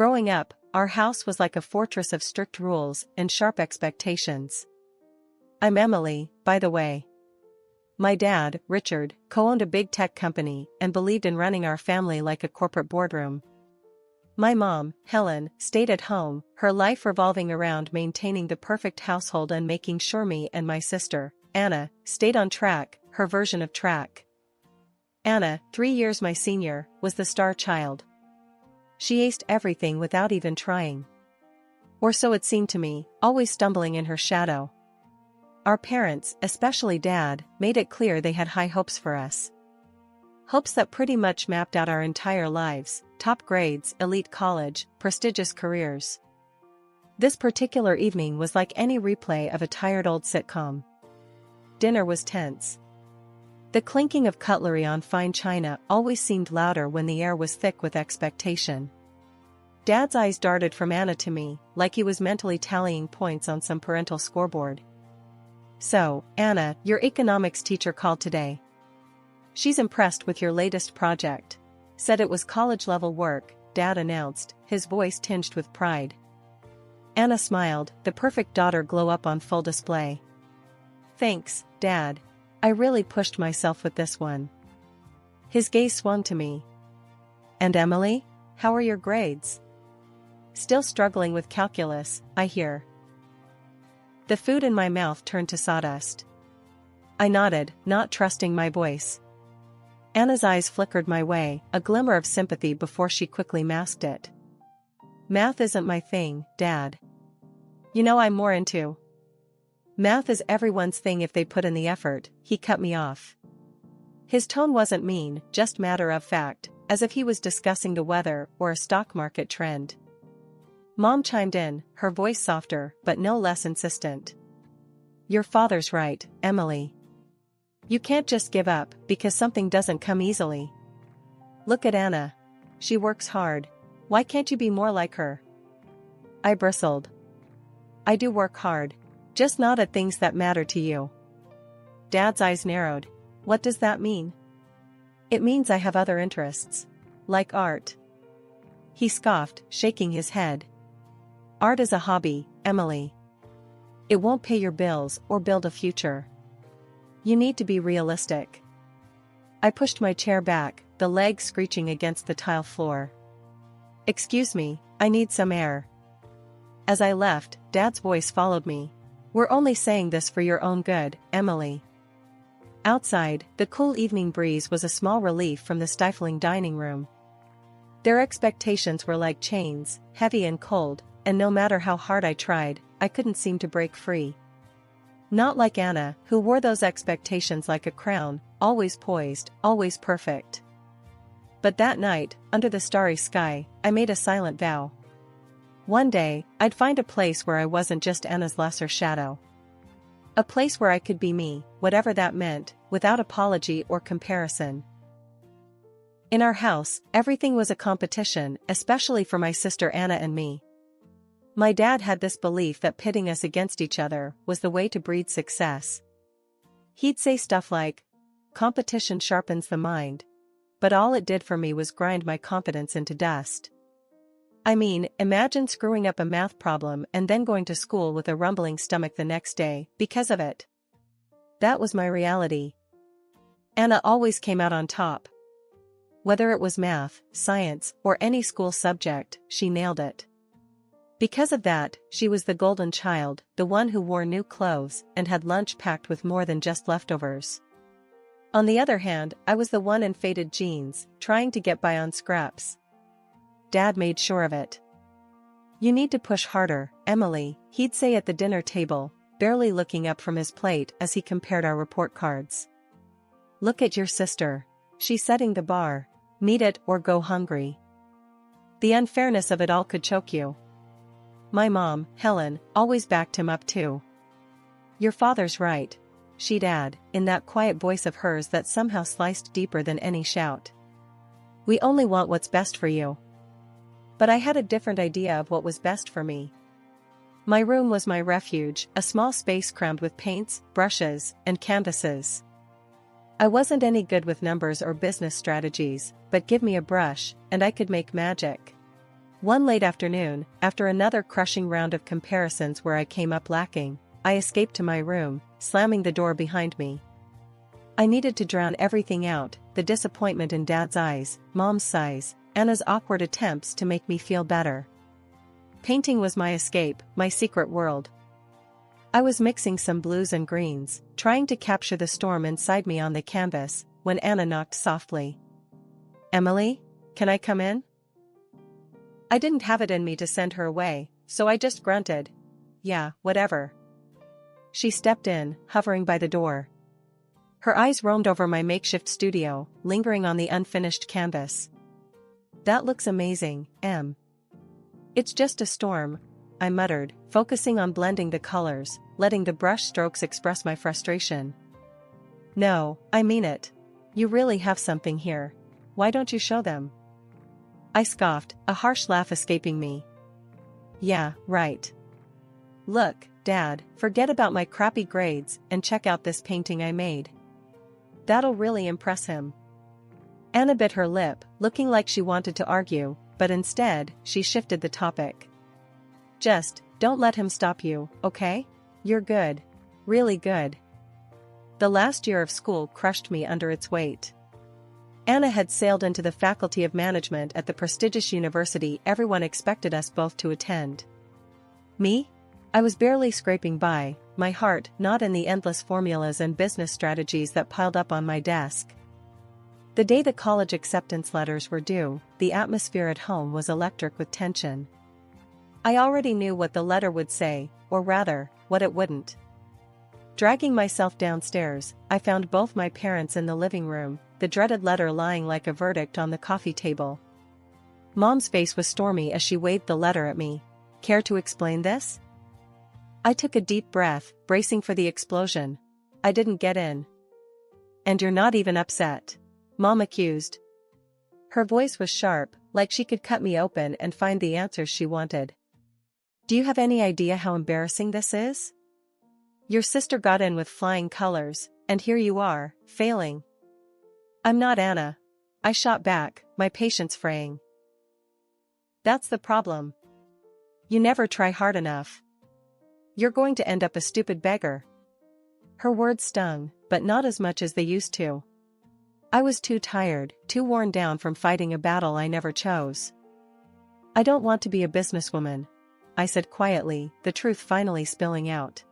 Growing up, our house was like a fortress of strict rules and sharp expectations. I'm Emily, by the way. My dad, Richard, co-owned a big tech company and believed in running our family like a corporate boardroom. My mom, Helen, stayed at home, her life revolving around maintaining the perfect household and making sure me and my sister, Anna, stayed on track, her version of track. Anna, 3 years my senior, was the star child. She aced everything without even trying. Or so it seemed to me, always stumbling in her shadow. Our parents, especially Dad, made it clear they had high hopes for us. Hopes that pretty much mapped out our entire lives: top grades, elite college, prestigious careers. This particular evening was like any replay of a tired old sitcom. Dinner was tense. The clinking of cutlery on fine china always seemed louder when the air was thick with expectation. Dad's eyes darted from Anna to me, like he was mentally tallying points on some parental scoreboard. "So, Anna, your economics teacher called today. She's impressed with your latest project. Said it was college-level work," Dad announced, his voice tinged with pride. Anna smiled, the perfect daughter glow up on full display. "Thanks, Dad. I really pushed myself with this one." His gaze swung to me. "And Emily, how are your grades?" "Still struggling with calculus, I hear." The food in my mouth turned to sawdust. I nodded, not trusting my voice. Anna's eyes flickered my way, a glimmer of sympathy before she quickly masked it. "Math isn't my thing, Dad. You know I'm more into." "Math is everyone's thing if they put in the effort," he cut me off. His tone wasn't mean, just matter of fact, as if he was discussing the weather or a stock market trend. Mom chimed in, her voice softer but no less insistent. "Your father's right, Emily. You can't just give up because something doesn't come easily. Look at Anna. She works hard. Why can't you be more like her?" I bristled. "I do work hard. Just not at things that matter to you." Dad's eyes narrowed. "What does that mean?" "It means I have other interests. Like art." He scoffed, shaking his head. "Art is a hobby, Emily. It won't pay your bills or build a future. You need to be realistic." I pushed my chair back, the legs screeching against the tile floor. "Excuse me, I need some air." As I left, Dad's voice followed me. "We're only saying this for your own good, Emily." Outside, the cool evening breeze was a small relief from the stifling dining room. Their expectations were like chains, heavy and cold, and no matter how hard I tried, I couldn't seem to break free. Not like Anna, who wore those expectations like a crown, always poised, always perfect. But that night, under the starry sky, I made a silent vow. One day, I'd find a place where I wasn't just Anna's lesser shadow. A place where I could be me, whatever that meant, without apology or comparison. In our house, everything was a competition, especially for my sister Anna and me. My dad had this belief that pitting us against each other was the way to breed success. He'd say stuff like, "Competition sharpens the mind," but all it did for me was grind my confidence into dust. I mean, imagine screwing up a math problem and then going to school with a rumbling stomach the next day because of it. That was my reality. Anna always came out on top. Whether it was math, science, or any school subject, she nailed it. Because of that, she was the golden child, the one who wore new clothes and had lunch packed with more than just leftovers. On the other hand, I was the one in faded jeans, trying to get by on scraps. Dad made sure of it. "You need to push harder, Emily," he'd say at the dinner table, barely looking up from his plate as he compared our report cards. "Look at your sister. She's setting the bar. Meet it or go hungry." The unfairness of it all could choke you. My mom, Helen, always backed him up too. "Your father's right," she'd add, in that quiet voice of hers that somehow sliced deeper than any shout. "We only want what's best for you." But I had a different idea of what was best for me. My room was my refuge, a small space crammed with paints, brushes, and canvases. I wasn't any good with numbers or business strategies, but give me a brush, and I could make magic. One late afternoon, after another crushing round of comparisons where I came up lacking, I escaped to my room, slamming the door behind me. I needed to drown everything out, the disappointment in Dad's eyes, Mom's sighs, Anna's awkward attempts to make me feel better. Painting was my escape, my secret world. I was mixing some blues and greens, trying to capture the storm inside me on the canvas, when Anna knocked softly. "Emily, can I come in?" I didn't have it in me to send her away, so I just grunted. "Yeah, whatever." She stepped in, hovering by the door. Her eyes roamed over my makeshift studio, lingering on the unfinished canvas. "That looks amazing, Em." "It's just a storm," I muttered, focusing on blending the colors, letting the brush strokes express my frustration. "No, I mean it. You really have something here. Why don't you show them?" I scoffed, a harsh laugh escaping me. "Yeah, right. Look, Dad, forget about my crappy grades and check out this painting I made. That'll really impress him." Anna bit her lip, looking like she wanted to argue, but instead, she shifted the topic. "Just, don't let him stop you, okay? You're good. Really good." The last year of school crushed me under its weight. Anna had sailed into the Faculty of Management at the prestigious university everyone expected us both to attend. Me? I was barely scraping by, my heart not in the endless formulas and business strategies that piled up on my desk. The day the college acceptance letters were due, the atmosphere at home was electric with tension. I already knew what the letter would say, or rather, what it wouldn't. Dragging myself downstairs, I found both my parents in the living room, the dreaded letter lying like a verdict on the coffee table. Mom's face was stormy as she waved the letter at me. "Care to explain this?" I took a deep breath, bracing for the explosion. "I didn't get in." "And you're not even upset?" Mom accused. Her voice was sharp, like she could cut me open and find the answers she wanted. "Do you have any idea how embarrassing this is? Your sister got in with flying colors, and here you are, failing." "I'm not Anna," I shot back, my patience fraying. "That's the problem. You never try hard enough. You're going to end up a stupid beggar." Her words stung, but not as much as they used to. I was too tired, too worn down from fighting a battle I never chose. "I don't want to be a businesswoman," I said quietly, the truth finally spilling out.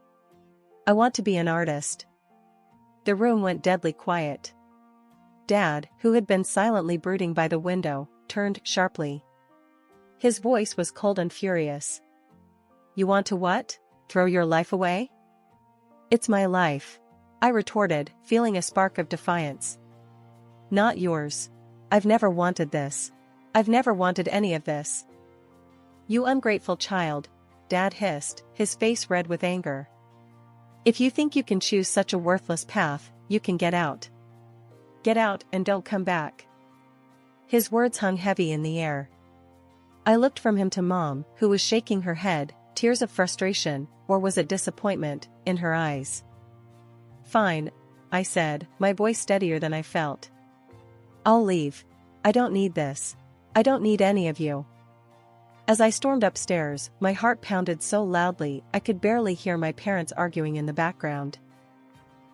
"I want to be an artist." The room went deadly quiet. Dad, who had been silently brooding by the window, turned sharply. His voice was cold and furious. "You want to what? Throw your life away?" "It's my life," I retorted, feeling a spark of defiance. "Not yours. I've never wanted this. I've never wanted any of this." "You ungrateful child," Dad hissed, his face red with anger. "If you think you can choose such a worthless path, you can get out. Get out and don't come back." His words hung heavy in the air. I looked from him to Mom, who was shaking her head, tears of frustration, or was it disappointment, in her eyes. "Fine," I said, my voice steadier than I felt. "I'll leave. I don't need this. I don't need any of you." As I stormed upstairs, my heart pounded so loudly I could barely hear my parents arguing in the background.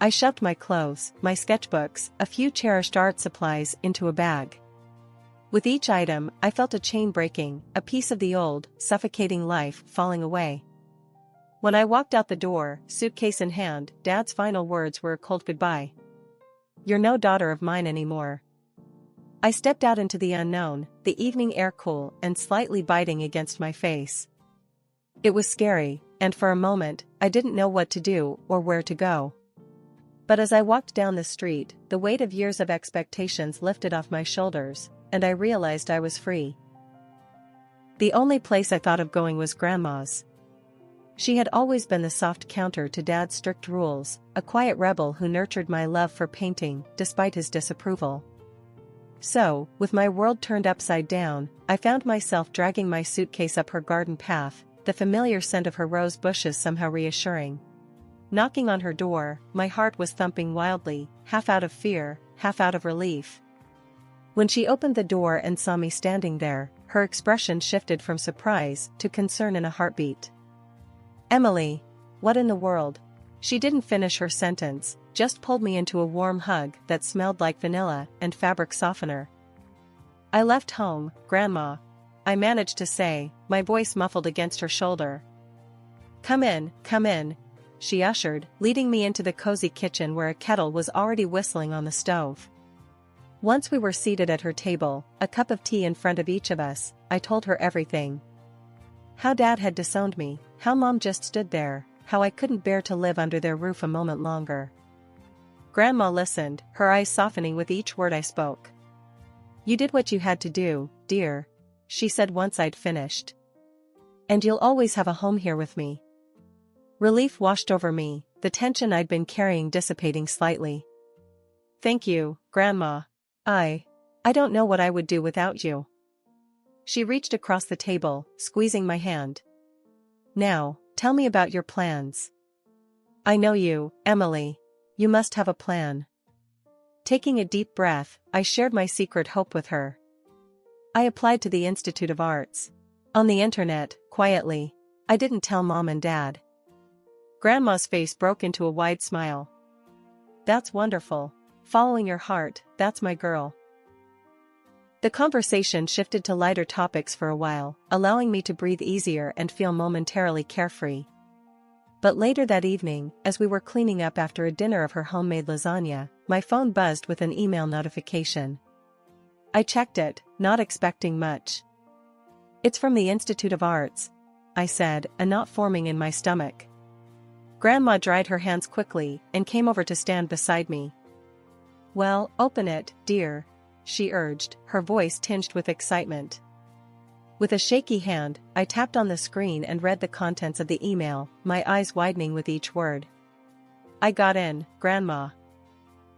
I shoved my clothes, my sketchbooks, a few cherished art supplies into a bag. With each item, I felt a chain breaking, a piece of the old, suffocating life falling away. When I walked out the door, suitcase in hand, Dad's final words were a cold goodbye. "You're no daughter of mine anymore." I stepped out into the unknown, the evening air cool and slightly biting against my face. It was scary, and for a moment, I didn't know what to do or where to go. But as I walked down the street, the weight of years of expectations lifted off my shoulders, and I realized I was free. The only place I thought of going was Grandma's. She had always been the soft counter to Dad's strict rules, a quiet rebel who nurtured my love for painting, despite his disapproval. So, with my world turned upside down, I found myself dragging my suitcase up her garden path, the familiar scent of her rose bushes somehow reassuring. Knocking on her door, my heart was thumping wildly, half out of fear, half out of relief. When she opened the door and saw me standing there, her expression shifted from surprise to concern in a heartbeat. "Emily, what in the world?" She didn't finish her sentence, just pulled me into a warm hug that smelled like vanilla and fabric softener. "I left home, Grandma," I managed to say, my voice muffled against her shoulder. Come in," she ushered, leading me into the cozy kitchen where a kettle was already whistling on the stove. Once we were seated at her table, a cup of tea in front of each of us, I told her everything. How Dad had disowned me, how Mom just stood there, how I couldn't bear to live under their roof a moment longer. Grandma listened, her eyes softening with each word I spoke. "You did what you had to do, dear," she said once I'd finished. "And you'll always have a home here with me." Relief washed over me, the tension I'd been carrying dissipating slightly. "Thank you, Grandma. I don't know what I would do without you." She reached across the table, squeezing my hand. "Now, tell me about your plans." "I know you, Emily. You must have a plan." Taking a deep breath, I shared my secret hope with her. I applied to the Institute of Arts. On the internet, quietly. I didn't tell Mom and Dad. Grandma's face broke into a wide smile. "That's wonderful. Following your heart, that's my girl." The conversation shifted to lighter topics for a while, allowing me to breathe easier and feel momentarily carefree. But later that evening, as we were cleaning up after a dinner of her homemade lasagna, my phone buzzed with an email notification. I checked it, not expecting much. "It's from the Institute of Arts," I said, a knot forming in my stomach. Grandma dried her hands quickly and came over to stand beside me. "Well, open it, dear," she urged, her voice tinged with excitement. With a shaky hand, I tapped on the screen and read the contents of the email, my eyes widening with each word. "I got in, Grandma.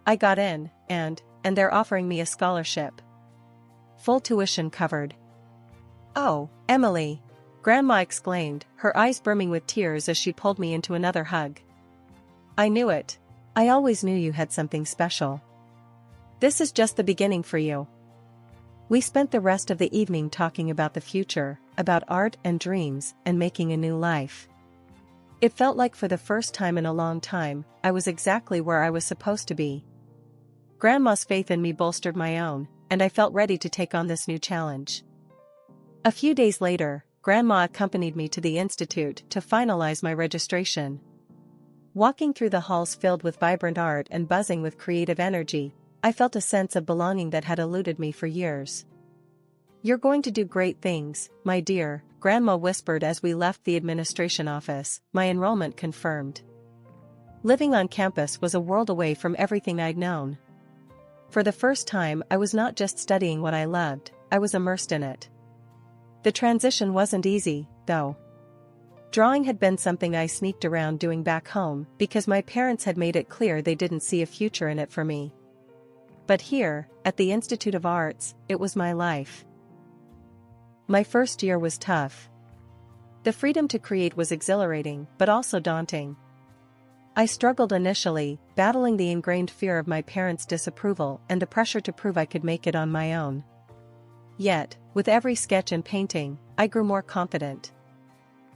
I got in, and they're offering me a scholarship. Full tuition covered." "Oh, Emily!" Grandma exclaimed, her eyes brimming with tears as she pulled me into another hug. "I knew it. I always knew you had something special. This is just the beginning for you." We spent the rest of the evening talking about the future, about art and dreams, and making a new life. It felt like for the first time in a long time, I was exactly where I was supposed to be. Grandma's faith in me bolstered my own, and I felt ready to take on this new challenge. A few days later, Grandma accompanied me to the institute to finalize my registration. Walking through the halls filled with vibrant art and buzzing with creative energy, I felt a sense of belonging that had eluded me for years. "You're going to do great things, my dear," Grandma whispered as we left the administration office, my enrollment confirmed. Living on campus was a world away from everything I'd known. For the first time, I was not just studying what I loved, I was immersed in it. The transition wasn't easy, though. Drawing had been something I sneaked around doing back home because my parents had made it clear they didn't see a future in it for me. But here, at the Institute of Arts, it was my life. My first year was tough. The freedom to create was exhilarating, but also daunting. I struggled initially, battling the ingrained fear of my parents' disapproval and the pressure to prove I could make it on my own. Yet, with every sketch and painting, I grew more confident.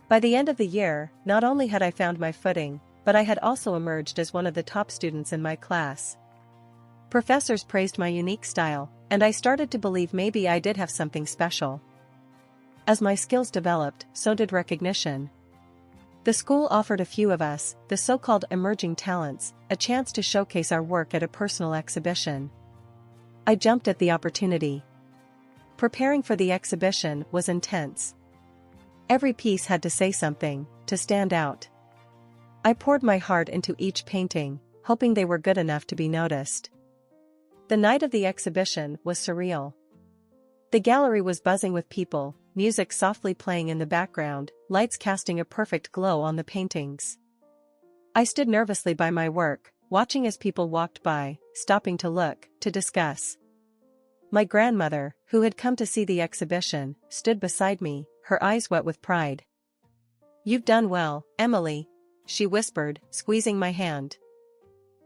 By the end of the year, not only had I found my footing, but I had also emerged as one of the top students in my class. Professors praised my unique style, and I started to believe maybe I did have something special. As my skills developed, so did recognition. The school offered a few of us, the so-called emerging talents, a chance to showcase our work at a personal exhibition. I jumped at the opportunity. Preparing for the exhibition was intense. Every piece had to say something, to stand out. I poured my heart into each painting, hoping they were good enough to be noticed. The night of the exhibition was surreal. The gallery was buzzing with people, music softly playing in the background, lights casting a perfect glow on the paintings. I stood nervously by my work, watching as people walked by, stopping to look, to discuss. My grandmother, who had come to see the exhibition, stood beside me, her eyes wet with pride. "You've done well, Emily," she whispered, squeezing my hand.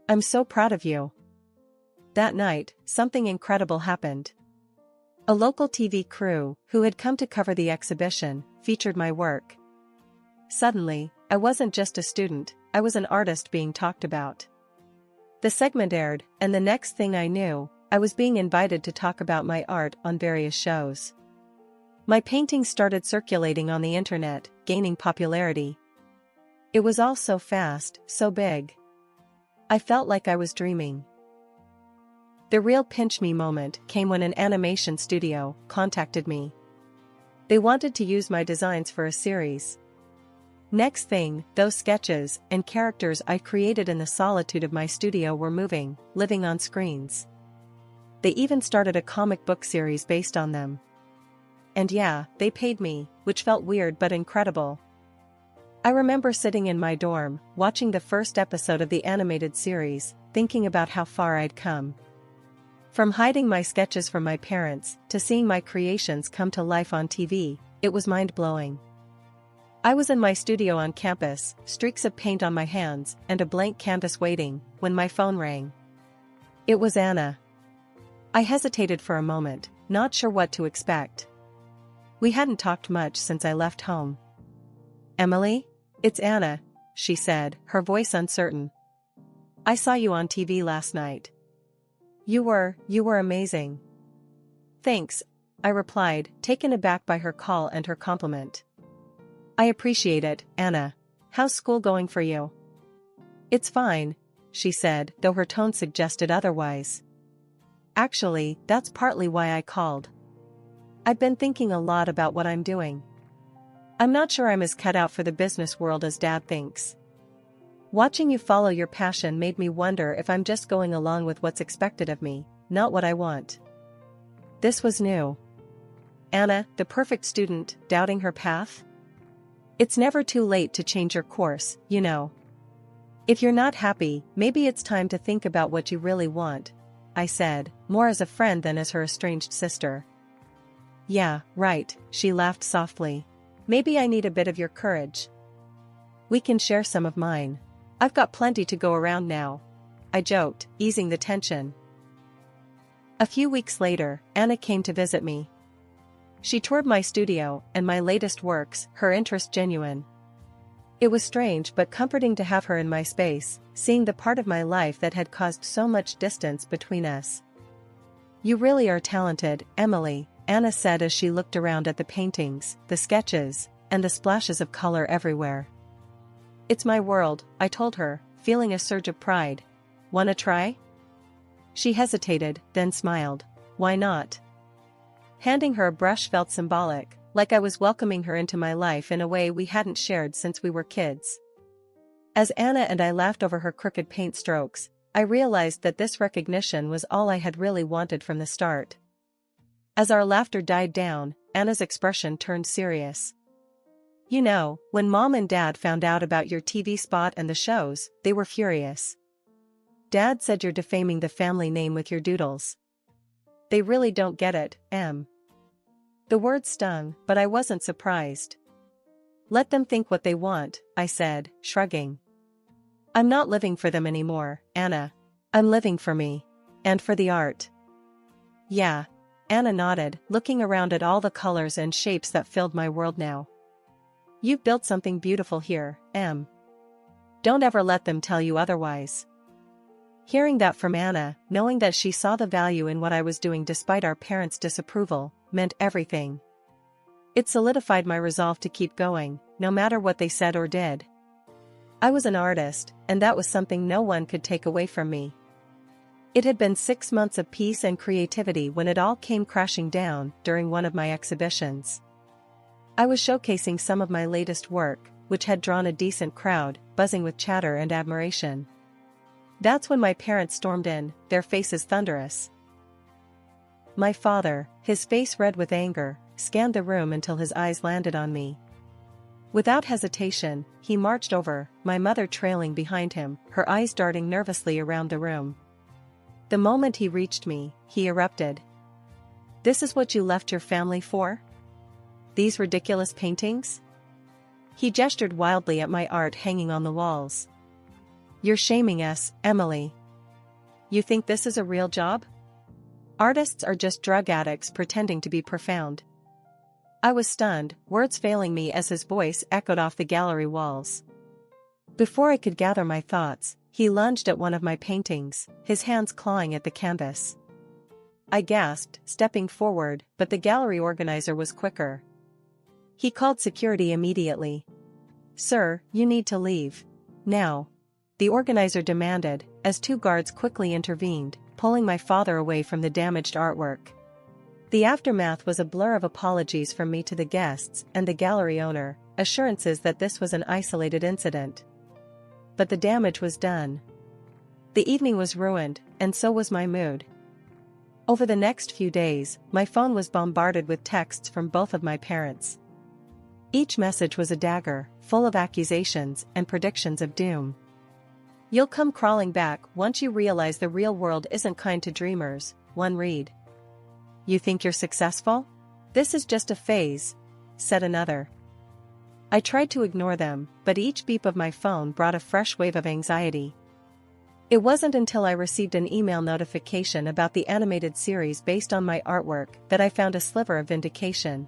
"I'm so proud of you." That night, something incredible happened. A local TV crew, who had come to cover the exhibition, featured my work. Suddenly, I wasn't just a student, I was an artist being talked about. The segment aired, and the next thing I knew, I was being invited to talk about my art on various shows. My paintings started circulating on the internet, gaining popularity. It was all so fast, so big. I felt like I was dreaming. The real pinch-me moment came when an animation studio contacted me. They wanted to use my designs for a series. Next thing, those sketches and characters I created in the solitude of my studio were moving, living on screens. They even started a comic book series based on them. And yeah, they paid me, which felt weird but incredible. I remember sitting in my dorm, watching the first episode of the animated series, thinking about how far I'd come. From hiding my sketches from my parents, to seeing my creations come to life on TV, it was mind-blowing. I was in my studio on campus, streaks of paint on my hands, and a blank canvas waiting, when my phone rang. It was Anna. I hesitated for a moment, not sure what to expect. We hadn't talked much since I left home. "Emily? It's Anna," she said, her voice uncertain. "I saw you on TV last night. You were amazing." "Thanks," I replied, taken aback by her call and her compliment. "I appreciate it, Anna. How's school going for you?" "It's fine," she said, though her tone suggested otherwise. "Actually, that's partly why I called. I've been thinking a lot about what I'm doing. I'm not sure I'm as cut out for the business world as Dad thinks. Watching you follow your passion made me wonder if I'm just going along with what's expected of me, not what I want." This was new. Anna, the perfect student, doubting her path? It's never too late to change your course, you know. If you're not happy, maybe it's time to think about what you really want, I said, more as a friend than as her estranged sister. "Yeah, right," she laughed softly. "Maybe I need a bit of your courage. We can share some of mine. I've got plenty to go around now," I joked, easing the tension. A few weeks later, Anna came to visit me. She toured my studio and my latest works, her interest genuine. It was strange but comforting to have her in my space, seeing the part of my life that had caused so much distance between us. "You really are talented, Emily," Anna said as she looked around at the paintings, the sketches, and the splashes of color everywhere. "It's my world," I told her, feeling a surge of pride. "Wanna try?" She hesitated, then smiled. "Why not?" Handing her a brush felt symbolic, like I was welcoming her into my life in a way we hadn't shared since we were kids. As Anna and I laughed over her crooked paint strokes, I realized that this recognition was all I had really wanted from the start. As our laughter died down, Anna's expression turned serious. "You know, when Mom and Dad found out about your TV spot and the shows, they were furious. Dad said you're defaming the family name with your doodles. They really don't get it, Em." The word stung, but I wasn't surprised. "Let them think what they want," I said, shrugging. "I'm not living for them anymore, Anna. I'm living for me. And for the art." "Yeah," Anna nodded, looking around at all the colors and shapes that filled my world now. "You've built something beautiful here, Em. Don't ever let them tell you otherwise." Hearing that from Anna, knowing that she saw the value in what I was doing despite our parents' disapproval, meant everything. It solidified my resolve to keep going, no matter what they said or did. I was an artist, and that was something no one could take away from me. It had been 6 months of peace and creativity when it all came crashing down during one of my exhibitions. I was showcasing some of my latest work, which had drawn a decent crowd, buzzing with chatter and admiration. That's when my parents stormed in, their faces thunderous. My father, his face red with anger, scanned the room until his eyes landed on me. Without hesitation, he marched over, my mother trailing behind him, her eyes darting nervously around the room. The moment he reached me, he erupted. "This is what you left your family for? These ridiculous paintings?" He gestured wildly at my art hanging on the walls. "You're shaming us, Emily. You think this is a real job? Artists are just drug addicts pretending to be profound. I was stunned, words failing me as his voice echoed off the gallery walls. Before I could gather my thoughts, he lunged at one of my paintings, his hands clawing at the canvas. I gasped, stepping forward, but the gallery organizer was quicker. He called security immediately. "Sir, you need to leave. Now," the organizer demanded, as two guards quickly intervened, pulling my father away from the damaged artwork. The aftermath was a blur of apologies from me to the guests and the gallery owner, assurances that this was an isolated incident. But the damage was done. The evening was ruined, and so was my mood. Over the next few days, my phone was bombarded with texts from both of my parents. Each message was a dagger, full of accusations and predictions of doom. "You'll come crawling back once you realize the real world isn't kind to dreamers," one read. "You think you're successful? This is just a phase," said another. I tried to ignore them, but each beep of my phone brought a fresh wave of anxiety. It wasn't until I received an email notification about the animated series based on my artwork that I found a sliver of vindication.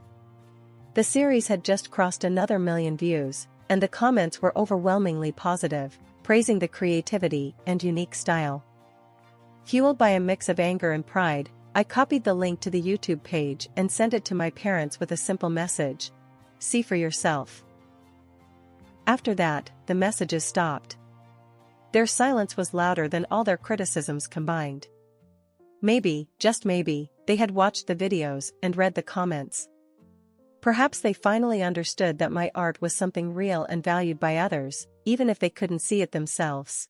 The series had just crossed another 1,000,000 views, and the comments were overwhelmingly positive, praising the creativity and unique style. Fueled by a mix of anger and pride, I copied the link to the YouTube page and sent it to my parents with a simple message: "See for yourself." After that, the messages stopped. Their silence was louder than all their criticisms combined. Maybe, just maybe, they had watched the videos and read the comments. Perhaps they finally understood that my art was something real and valued by others, even if they couldn't see it themselves.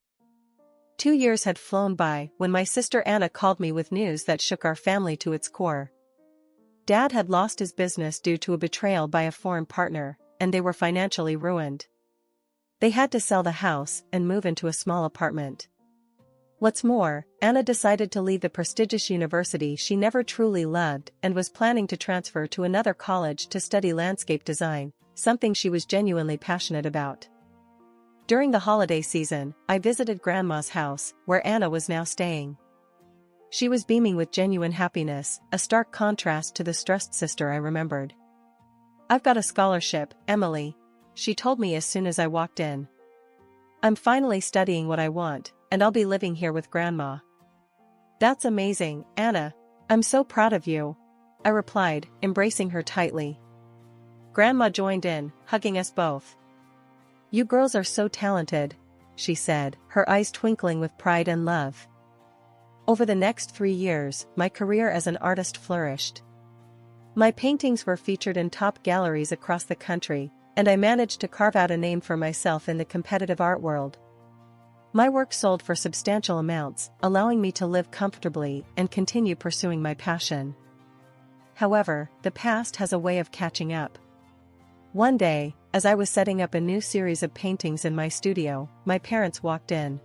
2 years had flown by when my sister Anna called me with news that shook our family to its core. Dad had lost his business due to a betrayal by a foreign partner, and they were financially ruined. They had to sell the house and move into a small apartment. What's more, Anna decided to leave the prestigious university she never truly loved and was planning to transfer to another college to study landscape design, something she was genuinely passionate about. During the holiday season, I visited Grandma's house, where Anna was now staying. She was beaming with genuine happiness, a stark contrast to the stressed sister I remembered. "I've got a scholarship, Emily," she told me as soon as I walked in. "I'm finally studying what I want, and I'll be living here with Grandma." "That's amazing, Anna. I'm so proud of you," I replied, embracing her tightly. Grandma joined in, hugging us both. "You girls are so talented," she said, her eyes twinkling with pride and love. Over the next 3 years, my career as an artist flourished. My paintings were featured in top galleries across the country, and I managed to carve out a name for myself in the competitive art world. My work sold for substantial amounts, allowing me to live comfortably and continue pursuing my passion. However, the past has a way of catching up. One day, as I was setting up a new series of paintings in my studio, my parents walked in.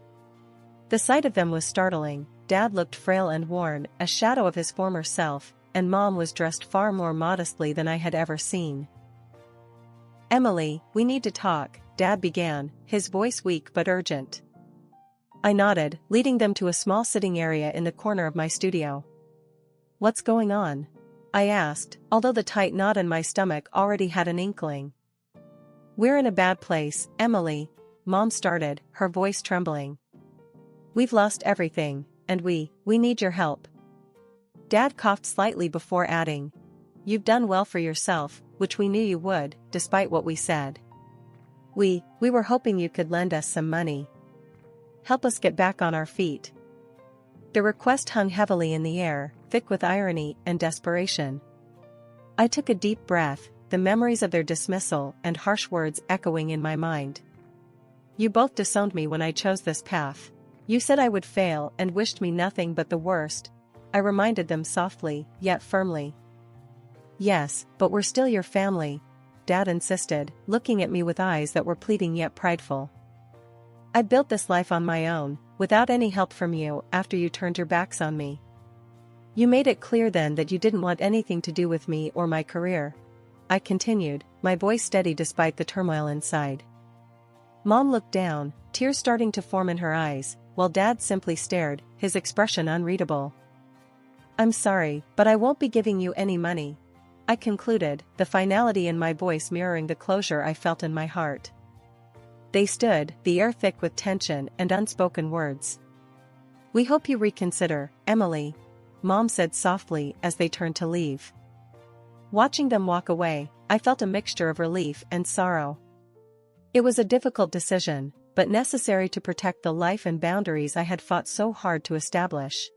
The sight of them was startling. Dad looked frail and worn, a shadow of his former self, and Mom was dressed far more modestly than I had ever seen. "Emily, we need to talk," Dad began, his voice weak but urgent. I nodded, leading them to a small sitting area in the corner of my studio. "What's going on?" I asked, although the tight knot in my stomach already had an inkling. "We're in a bad place, Emily," Mom started, her voice trembling. "We've lost everything, and we need your help." Dad coughed slightly before adding, "You've done well for yourself, which we knew you would, despite what we said. We were hoping you could lend us some money. Help us get back on our feet." The request hung heavily in the air, thick with irony and desperation. I took a deep breath, the memories of their dismissal and harsh words echoing in my mind. "You both disowned me when I chose this path. You said I would fail and wished me nothing but the worst," I reminded them softly, yet firmly. "Yes, but we're still your family," Dad insisted, looking at me with eyes that were pleading yet prideful. "I built this life on my own, without any help from you after you turned your backs on me. You made it clear then that you didn't want anything to do with me or my career," I continued, my voice steady despite the turmoil inside. Mom looked down, tears starting to form in her eyes, while Dad simply stared, his expression unreadable. I'm sorry, but I won't be giving you any money, I concluded, the finality in my voice mirroring the closure I felt in my heart. They stood, the air thick with tension and unspoken words. We hope you reconsider, Emily, Mom said softly as they turned to leave. Watching them walk away, I felt a mixture of relief and sorrow. It was a difficult decision, but necessary to protect the life and boundaries I had fought so hard to establish.